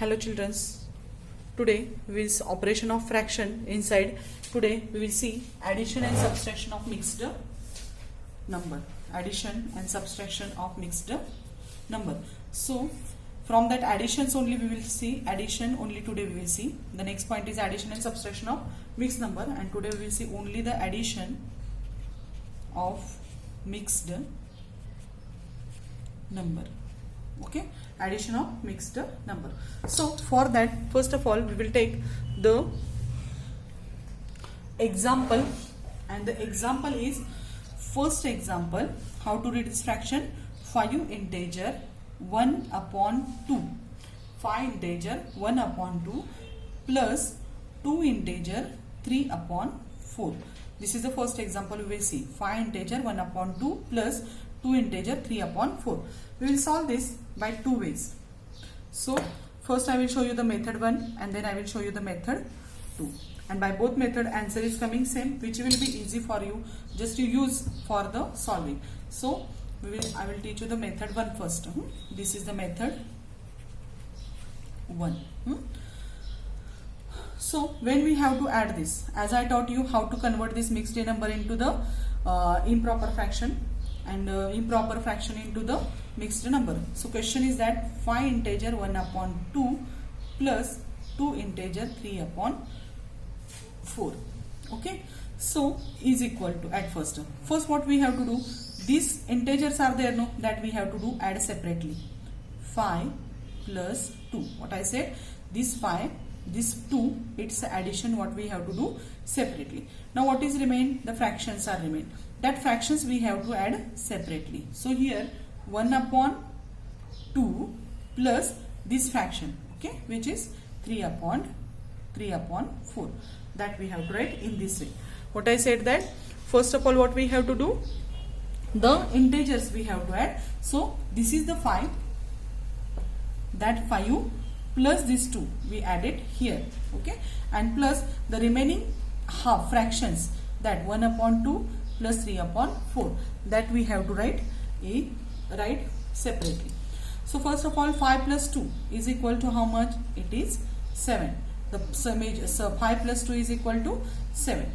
Hello children, today we will see operation of fraction inside. Today we will see addition and subtraction of mixed number. Addition and subtraction of mixed number. So from that additions only we will see, addition only today we will see. The next point is addition and subtraction of mixed number, and today we will see only the addition of mixed number. Okay, addition of mixed number. So for that, first of all we will take the example, and the example is, first example, how to read this fraction: 5 integer 1 upon 2, 5 integer 1 upon 2 plus 2 integer 3 upon 4. This is the first example we will see. 5 integer 1 upon 2 plus 2 integer 3 upon 4. We will solve this by two ways. So first I will show you the method 1 and then I will show you the method 2. And by both method answer is coming same, which will be easy for you just to use for the solving. So I will teach you the method 1 first. This is the method 1. So when we have to add this, as I taught you how to convert this mixed number into the improper fraction, and improper fraction into the mixed number. So question is that 5 integer 1 upon 2 plus 2 integer 3 upon 4. Okay, so is equal to, at first what we have to do, these integers are there, no, that we have to do add separately. 5 plus 2, what I said, this 5, this 2, it's addition what we have to do separately. Now what is remain? The fractions are remain. That fractions we have to add separately. So here 1 upon 2 plus this fraction, okay, which is 3 upon 4. That we have to write in this way. What I said, that first of all what we have to do, the integers we have to add. So this is the 5, that 5 plus this 2 we add it here, okay, and plus the remaining half fractions, that 1 upon 2 plus 3 upon 4, that we have to write separately. So first of all 5 plus 2 is equal to how much? It is 7. The summation, so 5 plus 2 is equal to 7,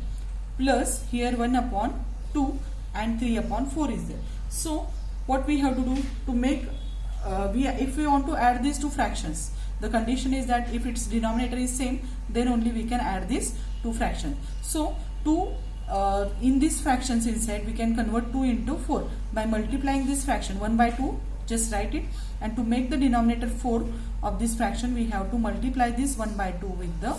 plus here 1 upon 2 and 3 upon 4 is there. So what we have to do to make, if we want to add these two fractions, the condition is that if its denominator is same, then only we can add these two fractions. So in these fractions inside we can convert 2 into 4 by multiplying this fraction 1 by 2, just write it, and to make the denominator 4 of this fraction we have to multiply this 1 by 2 with the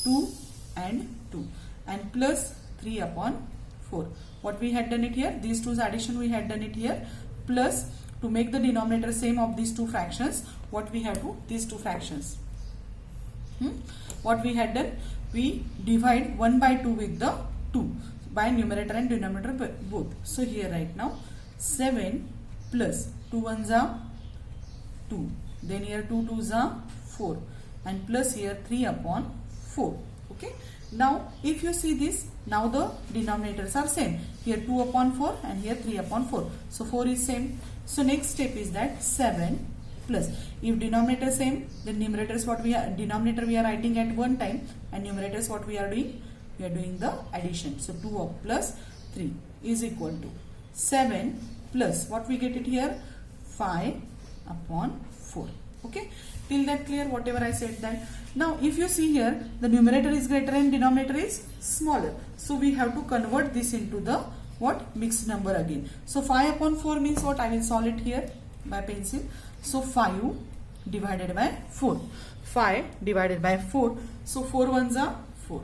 2 and 2 and plus 3 upon 4. What we had done it here, these two's addition we had done it here, plus to make the denominator same of these two fractions, what we have to, these two fractions, what we had done, we divide 1 by 2 with the 2 by numerator and denominator both. So here right now 7 plus 2 1s are 2, then here 2 2s are 4, and plus here 3 upon 4. Okay, now if you see this, now the denominators are same, here 2 upon 4 and here 3 upon 4, so 4 is same. So next step is that 7 plus, if denominator same, then numerator is what we are, denominator we are writing at one time, and numerator is what we are doing, we are doing the addition. So 2 up plus 3 is equal to 7 plus, what we get it here, 5 upon 4. Okay, till that clear, whatever I said that. Now if you see here, the numerator is greater and denominator is smaller, so we have to convert this into the what, mixed number again. So 5 upon 4 means what? I will solve it here by pencil. So 5 divided by 4, 5 divided by 4, so 4 1s are 4,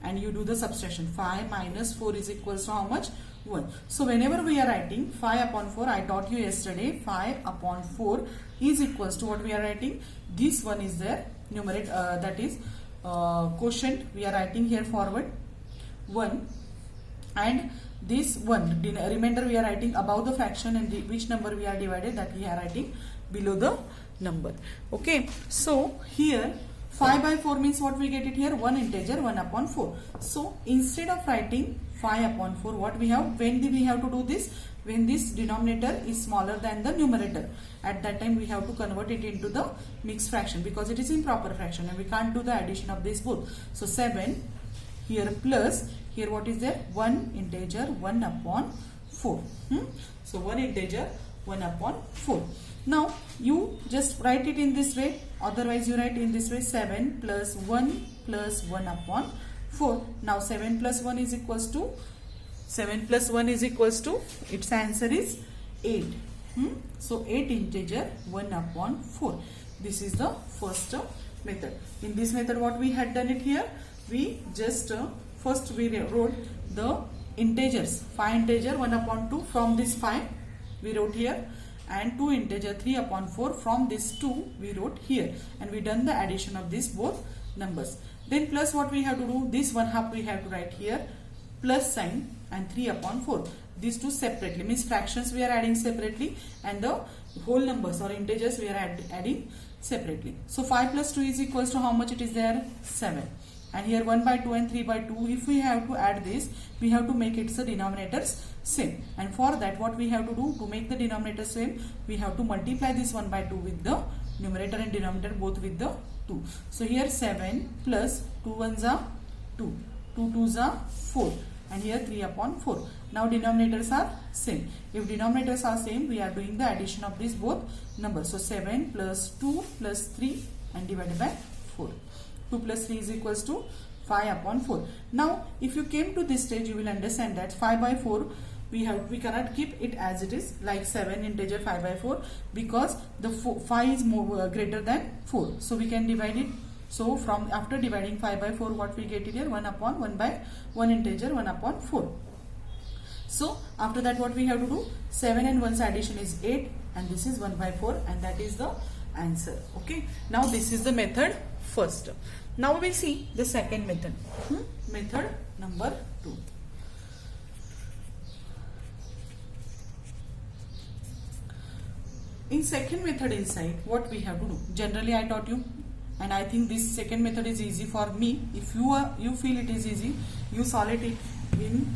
and you do the subtraction. 5 minus 4 is equals to how much? 1. So whenever we are writing 5 upon 4, I taught you yesterday, 5 upon 4 is equals to what we are writing, this one is there, numerator, that is quotient we are writing here forward 1, and this 1 remainder we are writing above the fraction, and which number we are divided, that we are writing below the number. Okay, so here 5 by 4 means what we get it here, 1 integer 1 upon 4. So instead of writing 5 upon 4, what we have, when we have to do this, when this denominator is smaller than the numerator. At that time we have to convert it into the mixed fraction because it is improper fraction and we can't do the addition of this both. So 7 here plus here what is there? 1 integer 1 upon 4. So 1 integer 1 upon 4. Now you just write it in this way, otherwise you write in this way 7 plus 1 plus 1 upon 4. Now 7 plus 1 is equals to its answer is 8. So 8 integer 1 upon 4. This is the first method. In this method what we had done it here, we just first we wrote the integers, 5 integer 1 upon 2 from this 5 we wrote here, and 2 integer 3 upon 4 from this 2 we wrote here, and we done the addition of these both numbers. Then plus what we have to do, this 1/2 we have to write here, plus sign, and 3 upon 4. These two separately, means fractions we are adding separately and the whole numbers or integers we are adding separately. So 5 plus 2 is equals to how much it is there? 7. And here 1 by 2 and 3 by 2, if we have to add this, we have to make its denominators same. And for that what we have to do, to make the denominator same, we have to multiply this 1 by 2 with the numerator and denominator both with the 2. So here 7 plus 2 1s are 2, 2 2s are 4, and here 3 upon 4. Now denominators are same. If denominators are same, we are doing the addition of these both numbers. So 7 plus 2 plus 3 and divided by 4. 2 plus 3 is equals to 5 upon 4. Now if you came to this stage, you will understand that 5 by 4 we cannot keep it as it is, like 7 integer 5 by 4, because the 5 is more greater than 4. So we can divide it. So from after dividing 5 by 4, what we get it here? 1 upon 1 by 1 integer 1 upon 4. So after that what we have to do? 7 and 1's addition is 8, and this is 1 by 4, and that is the answer. Okay. Now this is the method first. Now we will see the second method. Method number 2. In second method inside, what we have to do? Generally I taught you, and I think this second method is easy for me. If you feel it is easy, you solve it in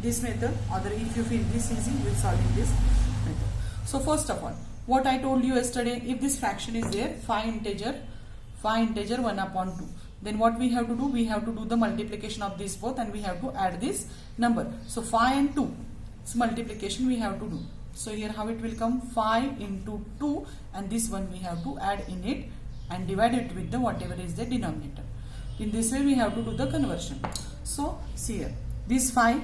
this method, or if you feel this easy, you will solve in this method. So first of all, what I told you yesterday, if this fraction is there, 5 integer 1 upon 2, then what we have to do? We have to do the multiplication of these both, and we have to add this number. So 5 and 2, it's multiplication we have to do. So here how it will come? 5 into 2, and this one we have to add in it and divide it with the whatever is the denominator. In this way we have to do the conversion. So see here, this 5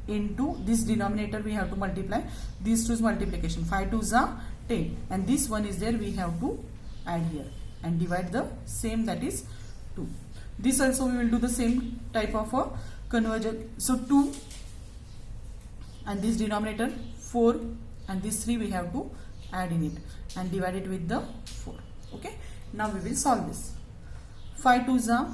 into this denominator we have to multiply. These two is multiplication. 5 2s are 10, and this one is there, we have to add here and divide the same, that is 2. This also we will do the same type of a conversion. So 2 and this denominator 4, and this 3 we have to add in it and divide it with the 4. Okay. Now we will solve this. 5 2s are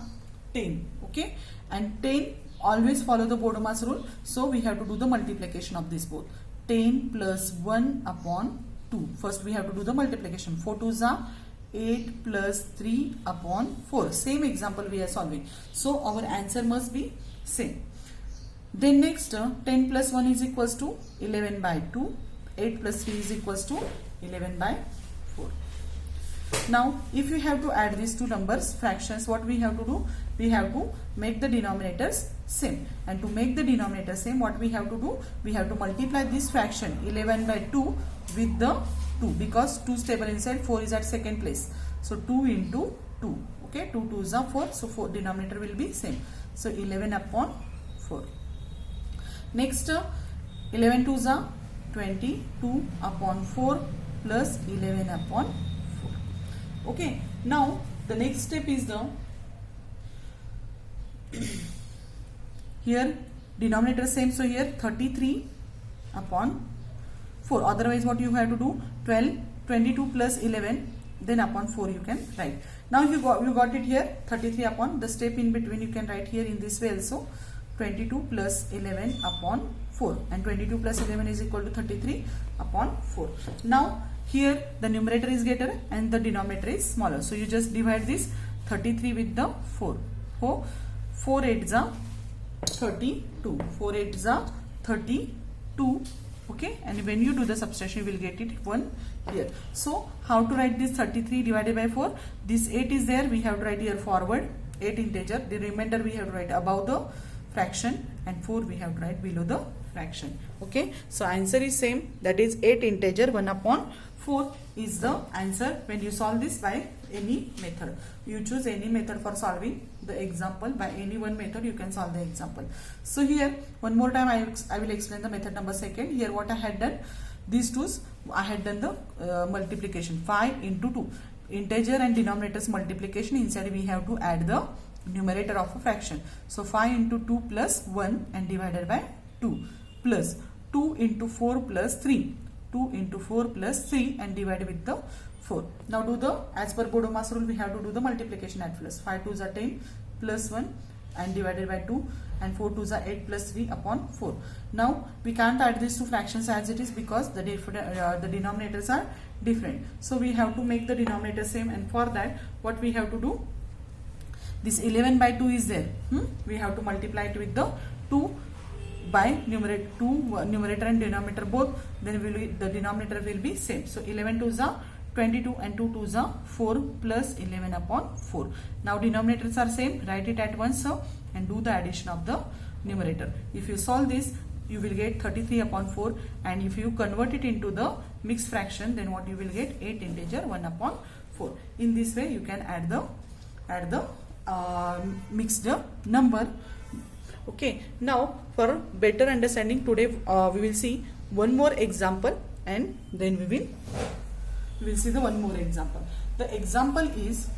10. Okay. And 10 always follow the Bodemas rule. So we have to do the multiplication of this both. 10 plus 1 upon 2. First we have to do the multiplication. 4 2s are 8 plus 3 upon 4. Same example we are solving. So our answer must be same. Then next 10 plus 1 is equals to 11 by 2. 8 plus 3 is equals to 11 by 4. Now if you have to add these two numbers, fractions, what we have to do? We have to make the denominators same. And to make the denominator same, what we have to do? We have to multiply this fraction 11 by 2 with the 2, because 2 is stable inside, 4 is at second place. So 2 into 2. Okay, 2 2s are 4. So 4 denominator will be same. So 11 upon 4. Next 11 2s are 22 upon 4 plus 11 upon 4. Okay. Now the next step is the here denominator same. So here 33 upon 4. Otherwise what you have to do? 22 plus 11, then upon 4 you can write. Now you got it here, 33 upon, the step in between you can write here in this way also. 22 plus 11 upon 4, and 22 plus 11 is equal to 33 upon 4. Now here the numerator is greater and the denominator is smaller. So you just divide this 33 with the 4. 4 8s are 32. 4 8s are 32. Okay, and when you do the subtraction, you will get it 1 here. So how to write this 33 divided by 4? This 8 is there, we have to write here forward 8 integer. The remainder we have to write above the fraction, and 4 we have to write below the fraction. Okay, so answer is same, that is 8 integer 1 upon 4 is the answer when you solve this by any method. You choose any method for solving the example. By any one method you can solve the example. So here one more time I will explain the method number 2. Here what I had done, these twos I had done the multiplication, 5 into 2, integer and denominators multiplication. Inside we have to add the numerator of a fraction. So 5 into 2 plus 1 and divided by 2 plus 2 into 4 plus 3, 2 into 4 plus 3 and divided with the 4. Now do the, as per Bodomas rule, we have to do the multiplication at first. 5 2s are 10 plus 1 and divided by 2, and 4 2s are 8 plus 3 upon 4. Now we can't add these two fractions as it is because the denominators are different. So we have to make the denominator same, and for that what we have to do, this 11 by 2 is there. We have to multiply it with the 2 by numerator and denominator both, then the denominator will be same. So 11 2s are 22 and 2 2s are 4 plus 11 upon 4. Now denominators are same, write it at once and do the addition of the numerator. If you solve this, you will get 33 upon 4, and if you convert it into the mixed fraction, then what you will get, 8 integer 1 upon 4. In this way you can add the mixed number. Okay, now for better understanding, today we will see one more example, and then we will see the one more example. The example is,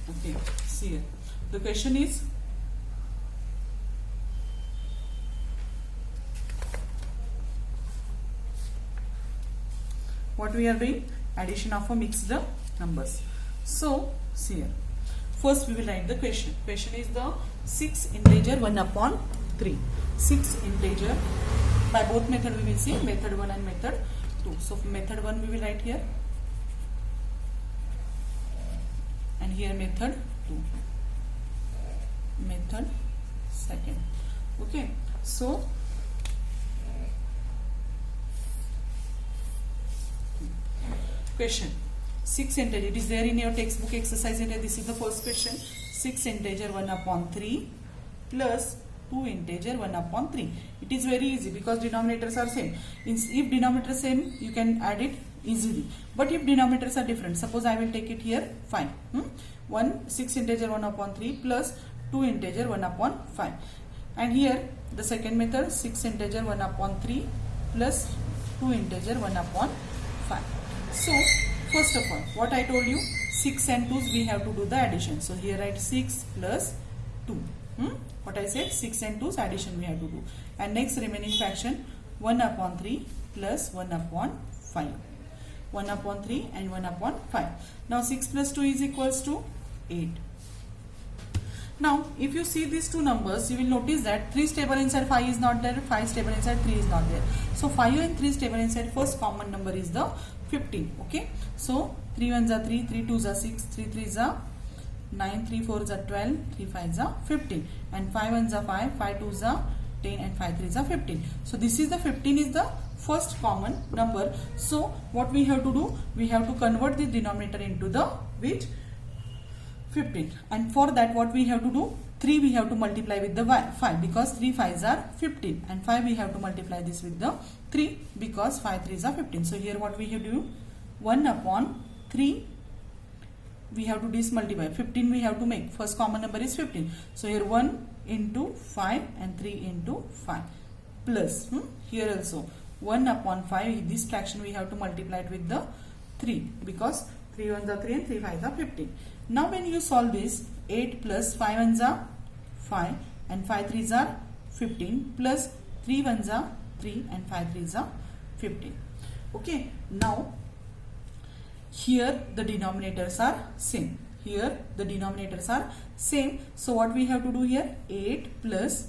okay, see here. The question is, what we are doing, addition of a mixed numbers. So see here. First we will write the question. Question is the 6 integer 1 upon 3. 6 integer, by both method we will see, method 1 and method 2. So for method 1 we will write here, and here method 2, method 2nd. Okay, so question 6 integer, it is there in your textbook exercise. This is the first question. 6 integer 1 upon 3 plus 2 integer 1 upon 3. It is very easy because denominators are same. If denominators same, you can add it easily. But if denominators are different, suppose I will take it here 5. 6 integer 1 upon 3 plus 2 integer 1 upon 5. And here the second method, 6 integer 1 upon 3 plus 2 integer 1 upon 5. So first of all, what I told you, 6 and 2s we have to do the addition. So here write 6 plus 2. What I said, 6 and 2s addition we have to do. And next remaining fraction, 1 upon 3 plus 1 upon 5. 1 upon 3 and 1 upon 5. Now 6 plus 2 is equals to 8. Now if you see these two numbers, you will notice that 3 stable inside 5 is not there, 5 stable inside 3 is not there. So 5 and 3 stable inside, first common number is the 15. Okay, so 3 1s are 3, 3 2s are 6, 3 3s are 9, 3 4s are 12, 3 5s are 15, and 5 1s are 5, 5 2s are 10, and 5 3s are 15. So this is the 15 is the first common number. So what we have to do, we have to convert the denominator into the which 15, and for that what we have to do, 3 we have to multiply with the 5 because 3 5s are 15, and 5 we have to multiply this with the 3 because 5 3s are 15. So here what we have to do, 1 upon 3 we have to dismultiply, 15 we have to make, first common number is 15. So here 1 into 5 and 3 into 5 plus here also 1 upon 5, this fraction we have to multiply it with the 3 because 3 1s are 3 and 3 5s are 15. Now when you solve this, 8 plus 5 1s are 5 and 5 3s are 15 plus 3 1s are 3 and 5 3s are 15. Okay, now here the denominators are same. Here the denominators are same. So what we have to do here, 8 plus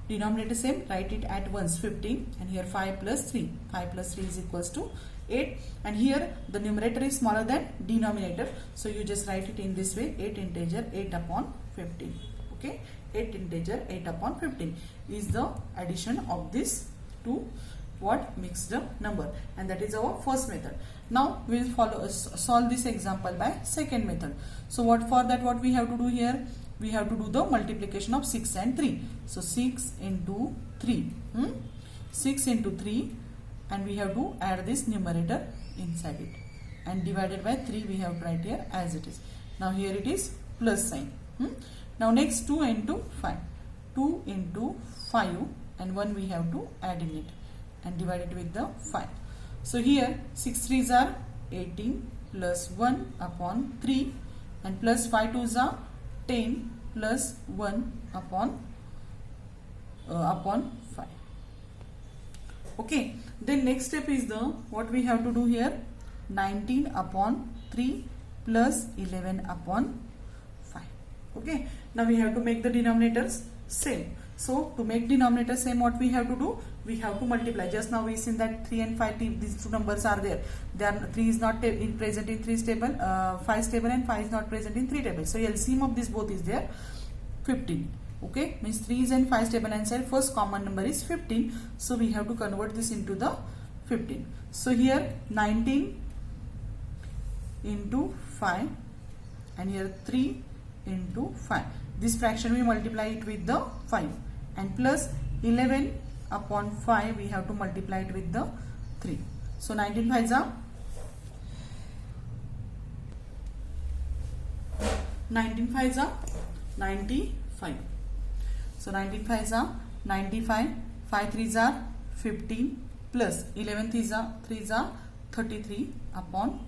denominator same, write it at once 15, and here 5 plus 3. 5 plus 3 is equals to 8, and here the numerator is smaller than denominator. So you just write it in this way, 8 integer 8 upon 15. Okay, 8 integer 8 upon 15 is the addition of this two what mixed number, and that is our first method. Now we will solve this example by second method. So what for that what we have to do here, we have to do the multiplication of 6 and 3. So 6 into 3, 6 into 3, and we have to add this numerator inside it, and divided by 3 we have to write here as it is. Now here it is plus sign. Now next 2 into 5, 2 into 5, and 1 we have to add in it and divide it with the 5. So here 6 3s are 18 plus 1 upon 3, and plus 5 2s are 10 plus 1 upon 5. Okay, then next step is the what we have to do here, 19 upon 3 plus 11 upon 5. Okay, now we have to make the denominators same. So to make denominator same, what we have to do, we have to multiply. Just now we seen that 3 and 5, these two numbers are there. 3 is not present in 3's table, 5's table, and 5 is not present in 3 table. So LCM of this both is there, 15. Okay, means 3's and 5's table answer, first common number is 15. So we have to convert this into the 15. So here 19 into 5, and here 3 into 5. This fraction we multiply it with the 5, and plus 11 upon 5 we have to multiply it with the 3. So 19 5s are 95. So 19 5s are 95, 5 3s are 15 plus 11 3s are 33 upon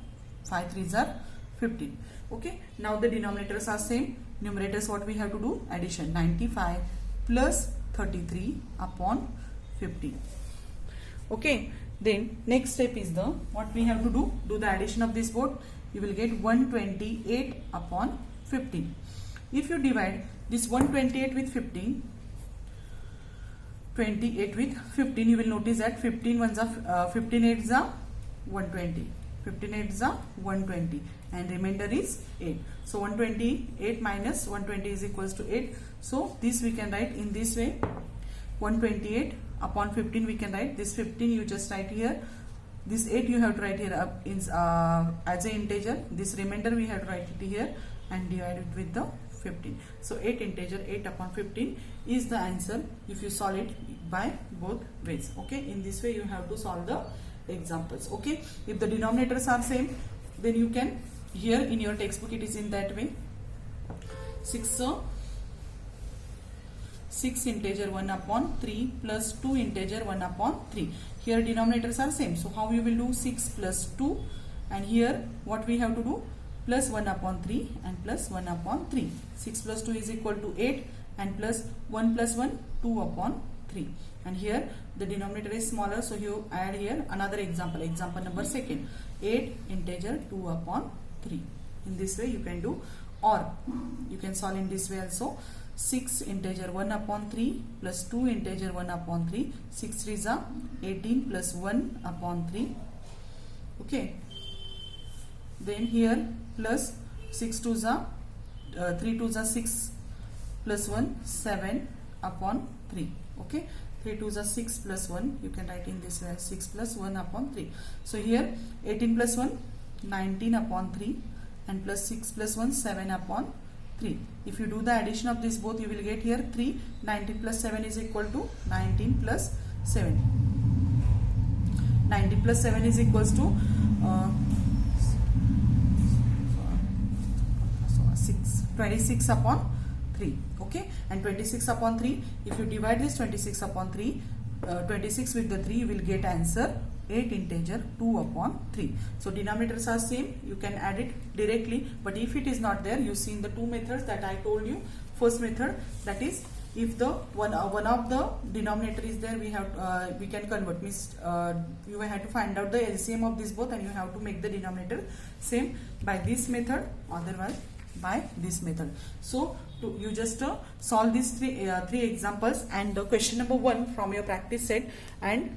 5 3s are 15. Okay, now the denominators are same. Numerators what we have to do, addition, 95 plus 33 upon 15. Okay, then next step is the what we have to do the addition of this both. You will get 128 upon 15. If you divide this 128 with 15, 28 with 15, you will notice that 15 8s are 120, 15 8s are 120, and remainder is 8. So 128 minus 120 is equals to 8. So this we can write in this way, 128 upon 15 we can write. This 15 you just write here, this 8 you have to write here up in as an integer. This remainder we have to write it here and divide it with the 15. So 8 integer 8 upon 15 is the answer if you solve it by both ways. Okay, in this way you have to solve the examples. Okay, if the denominators are same, then you can, here in your textbook it is in that way, 6 integer 1 upon 3 plus 2 integer 1 upon 3. Here denominators are same, so how you will do 6 plus 2, and here what we have to do, plus 1 upon 3 and plus 1 upon 3. 6 plus 2 is equal to 8, and plus 1 plus 1 2 upon 3, and here the denominator is smaller, so you add here another example number second, 8 integer 2 upon 3. In this way you can do, or you can solve in this way also, 6 integer 1 upon 3 plus 2 integer 1 upon 3, 6 3s are 18 plus 1 upon 3. Okay, then here plus 6 2s are 3 2s are 6 plus 1 7 upon 3. Okay, 3 2s are 6 plus 1, you can write in this way, 6 plus 1 upon 3. So here 18 plus 1 19 upon 3, and plus 6 plus 1 7 upon 3. If you do the addition of this both, you will get here 3. 19 plus 7 is equal to 19 plus 7. 19 plus 7 is equals to 26 upon 3. Okay, and 26 upon 3, if you divide this 26 upon 3, 26 with the 3, you will get answer 8 integer 2 upon 3. So denominators are same, you can add it directly, but if it is not there, you see in the two methods that I told you. First method, that is if the one of the denominator is there, we can convert, means you have to find out the LCM of this both, and you have to make the denominator same by this method, otherwise by this method. So you just solve these three examples and the question number 1 from your practice set, and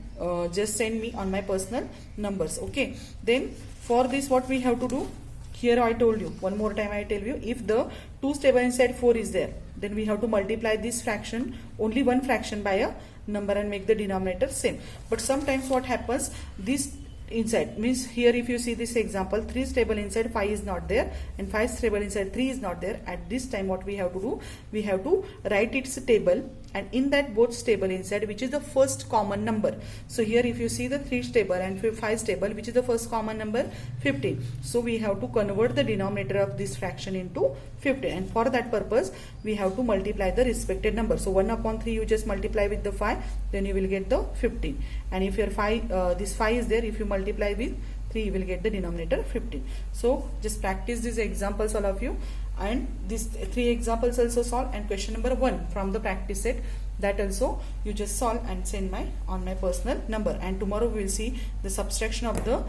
just send me on my personal numbers. Okay, then for this what we have to do, here I told you, one more time I tell you, if the 2's table inside 4 is there, then we have to multiply this fraction, only one fraction, by a number and make the denominator same. But sometimes what happens, this inside means, here if you see this example, 3's table inside 5 is not there and 5's table inside 3 is not there. At this time what we have to do, we have to write its table, and in that both table inside which is the first common number. So here if you see the 3's table and 5's table, which is the first common number, 15. So we have to convert the denominator of this fraction into 15, and for that purpose we have to multiply the respective number. So 1 upon 3 you just multiply with the 5, then you will get the 15. And if your 5 this 5 is there, if you multiply with 3 you will get the denominator 15. So just practice these examples all of you, and these 3 examples also solve, and question number 1 from the practice set, that also you just solve and send on my personal number. And tomorrow we will see the subtraction of the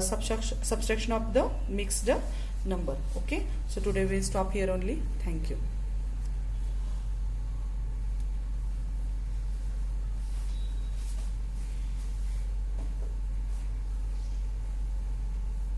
subtraction of the mixed number. Okay, so today we will stop here only. Thank you.